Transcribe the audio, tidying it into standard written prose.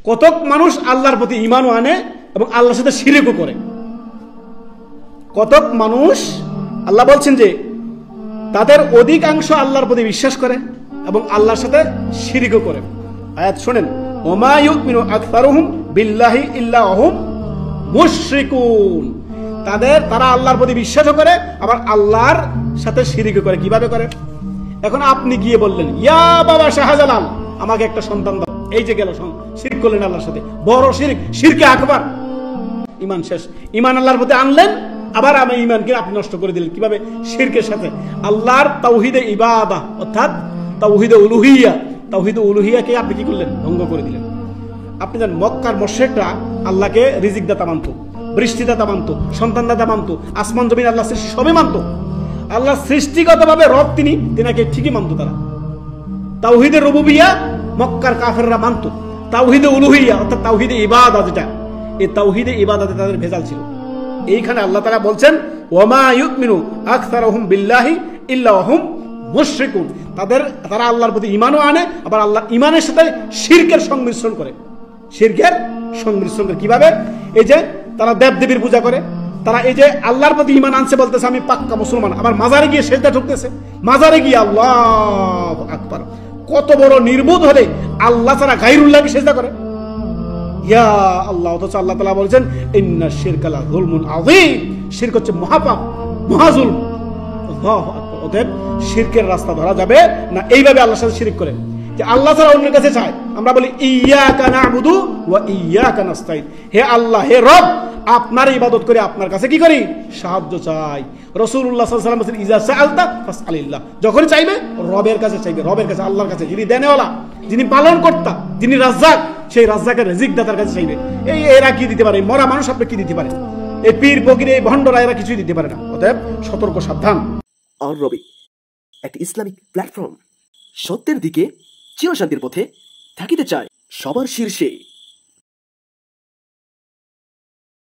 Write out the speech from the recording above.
কতক মানুষ আল্লাহর প্রতি ঈমানও আনে এবং আল্লাহর সাথে শিরকও করে। কতক মানুষ আল্লাহ বলছেন যে তাদের অধিকাংশ আল্লাহর প্রতি বিশ্বাস করে এবং আল্লাহর সাথে শিরকও করে। আয়াত শুনেন, ওমা ইউমিনু আকসারুহুম বিল্লাহি ইল্লা হুম মুশরিকুন। তারা আল্লাহর প্রতি বিশ্বাসও করে আবার আল্লাহর সাথে শিরকও করে। কিভাবে করে? এখন আপনি গিয়ে বললেন, ইয়া বাবা শাহজালাল, আমাকে একটা সন্তান দাও। এই যে গেল, শিরক করলেন আল্লাহর সাথে, বড় শিরক, শিরকে আকবার। ঈমান শেষ। ঈমান আল্লাহর প্রতি আনলেন, আবার আমি ঈমানকে আপনি নষ্ট করে দিলেন। কিভাবে? শিরকের সাথে। আল্লাহর তাওহীদে ইবাদা অর্থাৎ তাওহীদে উলুহিয়া, তাওহীদে উলুহিয়াকে আপনি কি করলেন? ভঙ্গ করে দিলেন। আপনি জানেন মক্কার মুশরিকরা আল্লাহকে রিজিক দাতা মানত, বৃষ্টিদাতা মানত, সন্তানদাতা মানত, আসমান জমিন আল্লাহ সৃষ্টি সবই মানত। আল্লাহ সৃষ্টিগতভাবে রব তিনাকে ঠিকই মানত। তারা তাওহীদে রুবুবিয়্যাহ মক্কার কাফেররা মানত। তাওহীদে উলুহিয়্যাহ অর্থাৎ তাওহীদে ইবাদত, যেটা এই তাওহীদে ইবাদতে তাদের ভেজাল ছিল। এইখানে আল্লাহ তাআলা বলছেন, ওয়ামা ইউমিনু আকসারুহুম বিল্লাহি ইল্লা হুম মুশরিকুন। তারা আল্লাহর প্রতি ঈমানও আনে আবার আল্লাহ ঈমানের সাথে শিরকের সংমিশ্রণ করে। শিরকের সংমিশ্রণ করে কিভাবে? এই যে তারা দেবদেবীর পূজা করে, তারা এই যে আল্লাহর প্রতি ঈমান আনছে বলতেছে আমি পাক্কা মুসলমান, আবার মাজারে গিয়ে সেজদা ঠুকতেছে। মাজারে গিয়ে আল্লাহু আকবার, কত বড় নির্বোধ হলে আল্লাহ ছাড়া গায়রুল্লাহকে সেজদা করে। ইয়া আল্লাহ, অথচ আল্লাহ তাআলা বলেছেন ইন্না শিরকা লা যুলমুন আযীম। শিরক হচ্ছে মহাপাপ, মহাজুলম। আল্লাহু আকবার। অতএব শিরকের রাস্তা ধরা যাবে না এইভাবে আল্লাহর সাথে শিরক করে, যে আল্লাহ ছাড়া অন্যের কাছে চায়। আমরা বলি ইয়্যাকা না'বুদু ওয়া ইয়্যাকা নাস্তাঈন, হে আল্লাহ, হে রব, আপনার ইবাদত করে আপনার কাছে কি করি? সাহায্য চাই। রাসূলুল্লাহ সাল্লাল্লাহু আলাইহি ওয়াসাল্লাম বলেন ইজা সাআলতা ফাসআলিল্লাহ, যখন চাইবে রবের কাছে চাইবে, রবের কাছে, আল্লাহর কাছে, যিনি দেনেওয়ালা, যিনি পালন কর্তা, যিনি রাজ্জাক, সেই রাজ্জাকের রিজিক দাতার কাছে চাইবে। এরা কি দিতে পারে? মরা মানুষ আপনি কি দিতে পারে? এই পীর ফকির, এই ভণ্ডরা, এরা কিছুই দিতে পারে না। অতএব সতর্ক, সাবধান। আর রবি একটি ইসলামিক প্ল্যাটফর্ম, সত্যের দিকে চিরশান্তির পথে থাকিতে চায় সবার শীর্ষে।